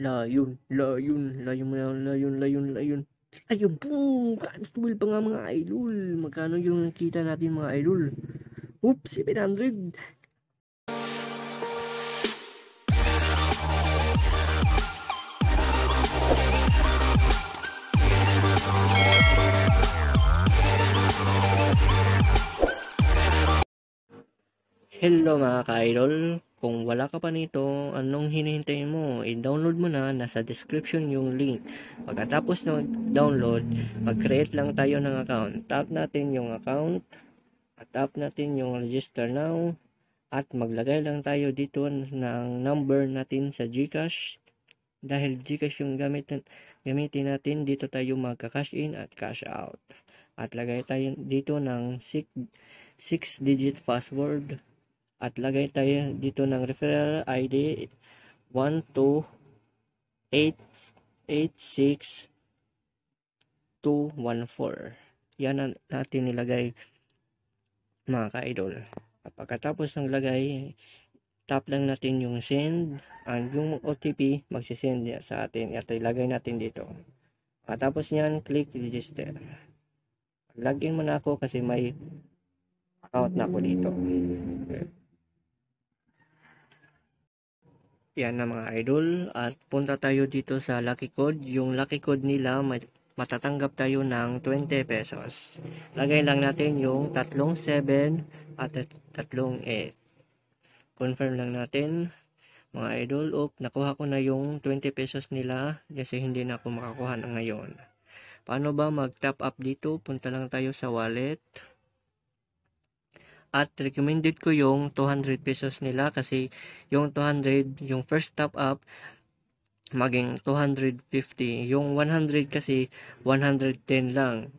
Layon, layon, layon mo yan, layon, layon, layon. Ayun, boom! Constable pa nga mga idol. Magkano yung kita natin mga idol? Oops, 700. Hello mga ka-idol. Kung wala ka pa nito, anong hinihintay mo? I-download mo na, nasa description yung link. Pagkatapos na mag-download, mag-create lang tayo ng account. Tap natin yung account, tap natin yung register now, at maglagay lang tayo dito ng number natin sa GCash. Dahil GCash yung gamitin natin, dito tayo magka-cash in at cash out. At lagay tayo dito ng 6-digit password. At lagay tayo dito ng referral ID 12886 Yan natin nilagay mga ka-idol. At pagkatapos ng lagay, tap lang natin yung send. Yung OTP magsisend sa atin at ilagay natin dito. Pagkatapos nyan, click register. Login muna ako kasi may account na ako dito. Yan na mga idol, at punta tayo dito sa Lucky Code. Yung Lucky Code nila, matatanggap tayo ng 20 pesos. Lagay lang natin yung 37 at 38. Confirm lang natin mga idol. Nakuha ko na yung 20 pesos nila kasi hindi na ako makakuha na ngayon. Paano ba mag-top up dito? Punta lang tayo sa wallet. At recommended ko yung 200 pesos nila kasi yung 200, yung first top up, maging 250. Yung 100 kasi 110 lang.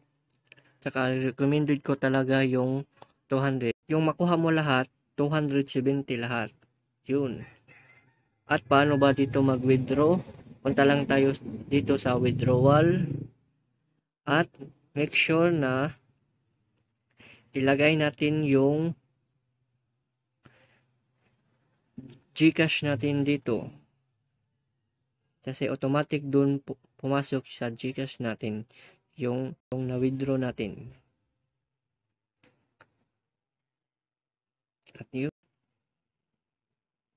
Tsaka recommended ko talaga yung 200. Yung makuha mo lahat, 270 lahat. Yun. At paano ba dito mag-withdraw? Punta lang tayo dito sa withdrawal. At make sure na ilagay natin yung GCash natin dito. Kasi automatic dun pumasok sa GCash natin yung na-withdraw natin.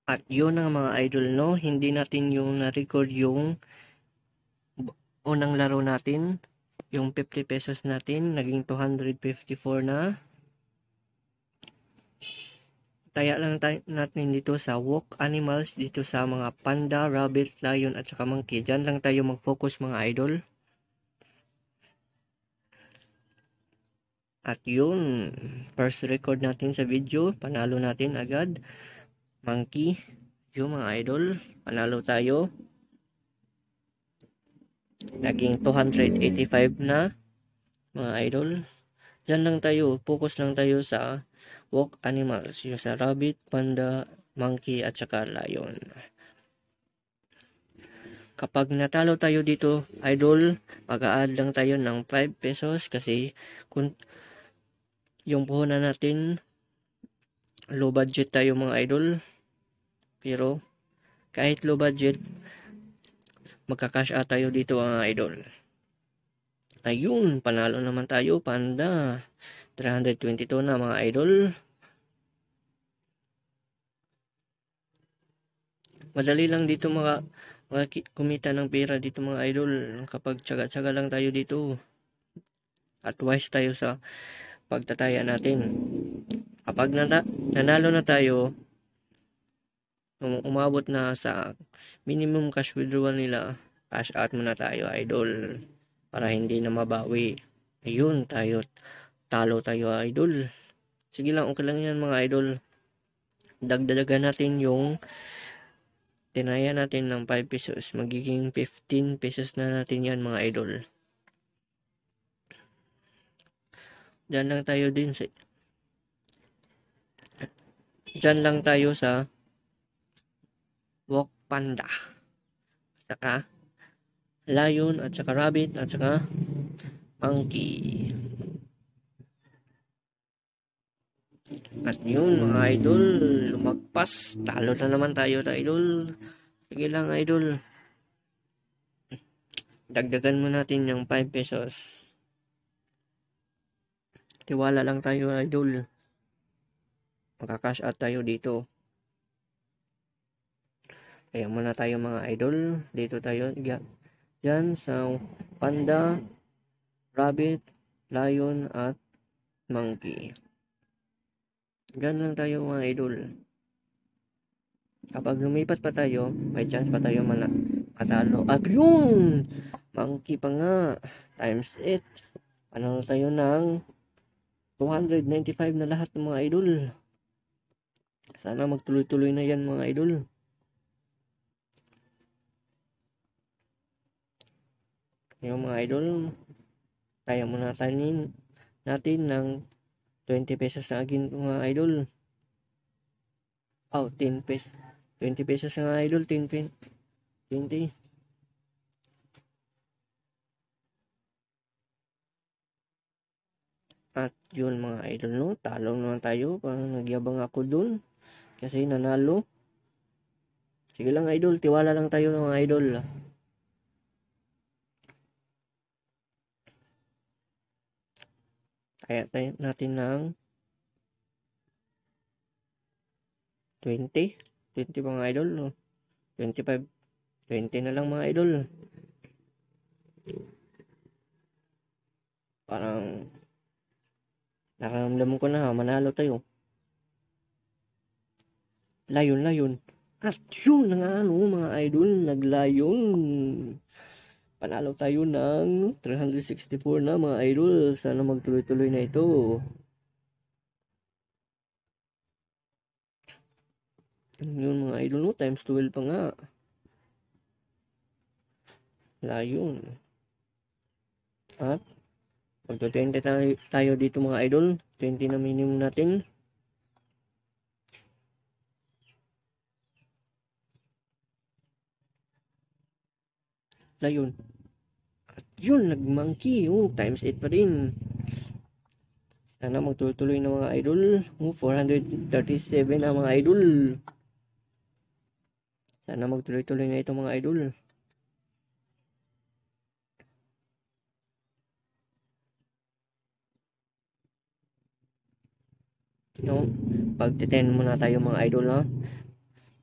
At yun ang mga idol, no? Hindi natin yung na-record yung unang laro natin. Yung 50 pesos natin, naging 254 na. Taya lang natin dito sa walk animals, dito sa mga panda, rabbit, lion, at saka monkey. Diyan lang tayo mag-focus mga idol. At yun, first record natin sa video, panalo natin agad. Monkey, yung mga idol, panalo tayo. Naging 285 na mga idol. Diyan lang tayo, focus lang tayo sa walk animals, yung sa rabbit, panda, monkey, at saka lion. Kapag natalo tayo dito, idol, mag-a-add lang tayo ng 5 pesos kasi kung yung puhunan natin, low budget tayo mga idol. Pero kahit low budget, magka-cash out tayo dito mga idol. Ayun, panalo naman tayo, panda. 322 na mga idol. Madali lang dito kumita ng pera dito mga idol kapag tsaga-tsaga lang tayo dito. At wise tayo sa pagtataya natin. Kapag nanalo na tayo, umabot na sa minimum cash withdrawal nila, cash out muna tayo idol para hindi na mabawi. Ayun, talo tayo idol. Sige lang, okay lang yan mga idol. Dagdagan natin yung tinaya natin ng 5 pesos. Magiging 15 pesos na natin yan mga idol. Diyan lang tayo sa walk panda. Saka lion at saka rabbit at saka monkey. At yun mga idol, lumagpas. Talo na naman tayo idol. Sige lang idol. Dagdagan mo natin yung 5 pesos. Tiwala lang tayo, idol. Magka-cash out tayo dito. Kaya muna tayo mga idol. Dito tayo. Diyan sa panda, rabbit, lion, at monkey. Diyan lang tayo mga idol. Kapag lumipat pa tayo, may chance pa tayo matalo. At yun! Monkey pa nga. Times 8. Panalo tayo ng 295 na lahat ng mga idol. Sana magtuloy-tuloy na yan mga idol. Yung mga idol, kaya muna natin ng 20 pesos na agin mga idol. 10 pesos. 20 pesos mga idol, 20. At yun mga idol, no, talo naman tayo. Parang nagyabang ako dun kasi nanalo. Sige lang idol, tiwala lang tayo mga idol. Kaya tayo natin ng 20 mga idol, no? 25, 20 na lang mga idol. Parang nakaramdam ko na manalo tayo. Layon. At yun na nga, no, mga idol, naglayon. Panalo tayo ng 364 na mga idol. Sana magtuloy-tuloy na ito. Yun mga idol, no, times 12 pa nga. Layon. At magto-20 tayo dito mga idol. 20 na minimum natin. Layon. At yun, nag-monkey. Times 8 pa rin. Sana magtuloy-tuloy na mga idol. 437 na mga idol. Sana magtuloy-tuloy na ito mga idol. No, pag-10 muna tayo mga idol, ha.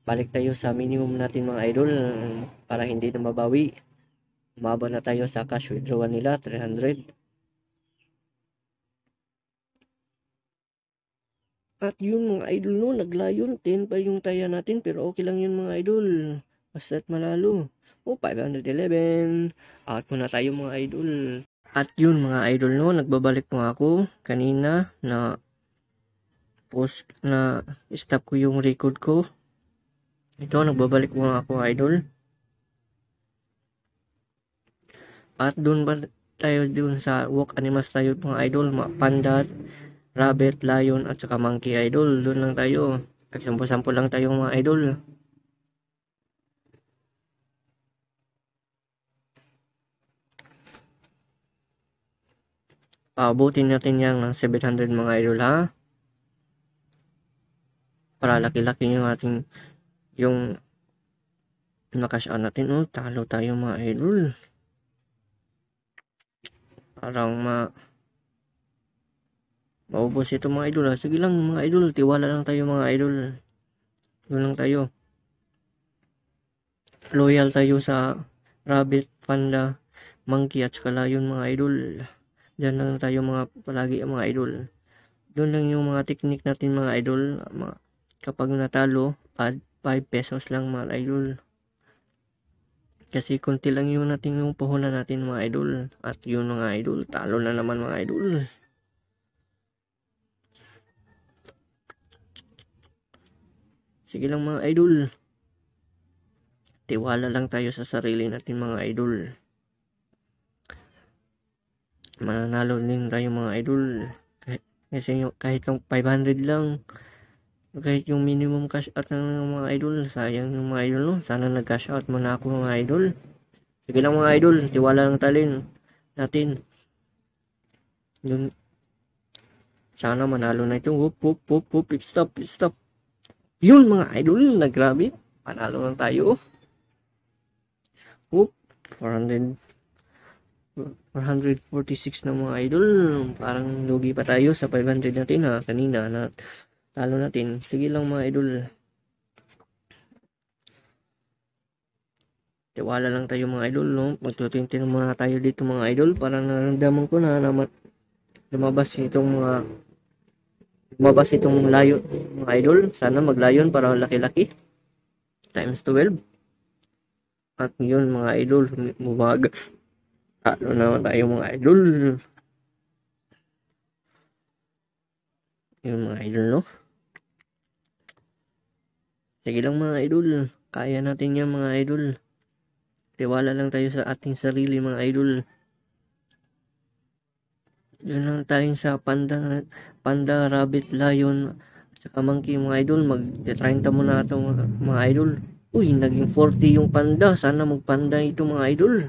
Balik tayo sa minimum natin mga idol para hindi na mabawi. Umaba na tayo sa cash withdrawal nila, 300. At yun mga idol, no, naglayon. 10 pa yung taya natin pero okay lang yun mga idol. Basta't malalo. 511. Out muna tayo mga idol. At yun mga idol, no, nagbabalik po ako kanina na post na stop ko yung record ko. Ito, nagbabalik po ako idol. At doon ba tayo dun sa walk animals tayo mga idol, panda, rabbit, lion at saka monkey idol. Doon lang tayo. Nagsampo-sampo lang tayo mga idol. Paabutin natin yan ng 700 mga idol, ha. Para laki-laki yung ating yung nakash out natin. Talo tayo mga idol. Parang maubos ito mga idol, ha. Sige lang mga idol, tiwala lang tayo mga idol. Doon lang tayo. Loyal tayo sa rabbit, panda, monkey at saka lion mga idol. Diyan lang tayo palagi mga idol. Doon lang yung mga technique natin mga idol. Kapag natalo, add 5 pesos lang mga idol. Kasi konti lang yung puhunan natin mga idol. At yun mga idol, talo na naman mga idol. Sige lang mga idol. Tiwala lang tayo sa sarili natin mga idol. Mananalo din tayo mga idol. Kasi kahit yung 500 lang, kahit yung minimum cash out ng mga idol, sayang yung mga idol, no. Sana nag-cash out muna ako mga idol. Sige lang mga idol, tiwala lang natin. Yun. Sana manalo na ito. Whoop. Stop. Yun mga idol, nagrabe. Panalo lang tayo. Whoop. 400. 446 na mga idol. Parang lugi pa tayo sa 500 natin ha. Kanina na talo natin. Sige lang mga idol. Tiwala lang tayo mga idol, no? Magtutintin muna tayo dito mga idol. Parang nararamdaman ko na lumabas itong layon mga idol. Sana maglayon para laki-laki. Times 12. At yun mga idol, bumaga. Talo na tayo mga idol. Yun mga idol, no? Sige lang mga idol. Kaya natin yan mga idol. Tiwala lang tayo sa ating sarili mga idol. Yun lang tayo sa panda, rabbit, lion, at saka monkey mga idol. Mag-30 muna ito mga idol. Uy, naging 40 yung panda. Sana magpanda ito mga idol.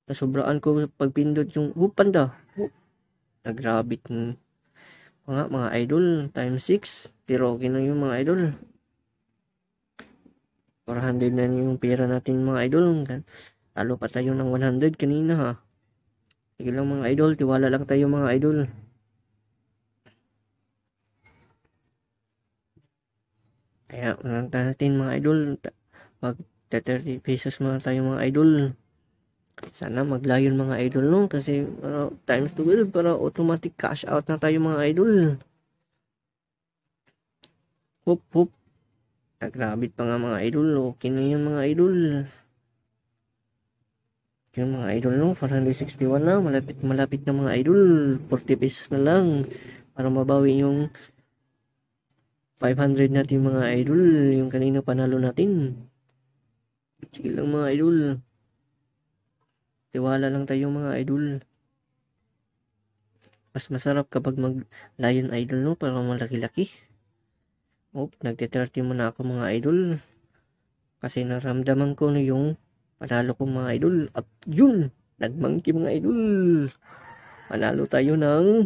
Nasobraan ko pagpindot yung panda. Nag-rabbit mga idol. Times 6. Pero okay na yung mga idol. 400 na yung pera natin mga idol. Talo pa tayo ng 100 kanina ha. Sige lang mga idol, tiwala lang tayo mga idol. Kaya ulang natin mga idol. Mag 30 pesos mga tayo mga idol. Sana maglayon mga idol no. Kasi times 12 para automatic cash out na tayo mga idol. Hop. Nagrabit pa nga mga idol. Okay na yun mga idol. Yung mga idol no, 461 na, malapit na mga idol, 40 pesos na lang para mabawi yung 500 natin mga idol, yung kanina panalo natin. Sige lang mga idol, tiwala lang tayo mga idol. Mas masarap kapag mag lion idol no, para malaki-laki. Nagte-30 muna ako mga idol kasi naramdaman ko na yung panalo ko mga idol. At yun, nagmonkey mga idol. Panalo tayo ng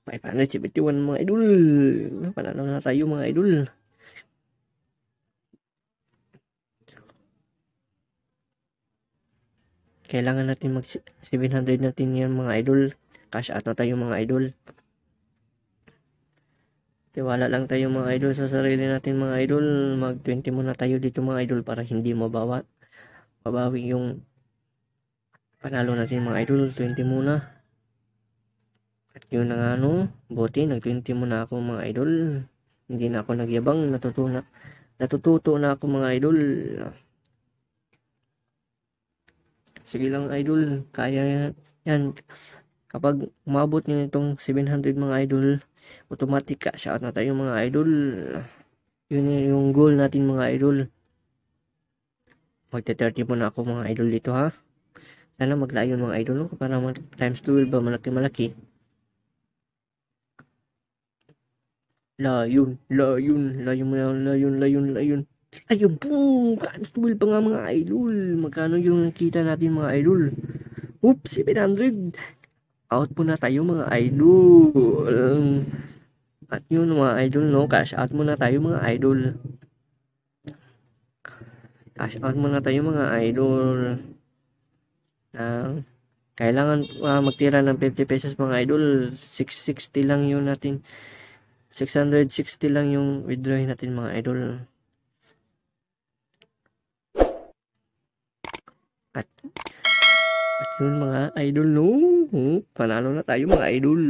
571 mga idol. Panalo na tayo mga idol. Kailangan natin mag 700 natin yan mga idol. Cash out na tayo mga idol. Tiwala lang tayo mga idol sa sarili natin mga idol. Mag 20 muna tayo dito mga idol para hindi mabawi yung panalo natin mga idol. 20 muna. At yun na nga no, buti nag 20 muna ako mga idol. Hindi na ako nagyabang, natututo na ako mga idol. Sige lang idol, kaya yan. Kapag umabot nyo itong 700 mga idol, automatic cash out na tayo mga idol. Yun yung goal natin mga idol. Magte-30 muna ako mga idol dito ha. Sana maglayon mga idol no, para times 12 ba, malaki-malaki. Layon. Ayun po, times 12 pa nga mga idol. Magkano yung nakita natin mga idol? 700. Out po na tayo mga idol. At yun mga idol no, cash out muna tayo mga idol. Cash out muna tayo mga idol. Kailangan magtira ng 50 pesos mga idol. 660 lang yun natin. 660 lang yung withdraw natin mga idol. At yun mga idol no, panalo na tayo mga idol.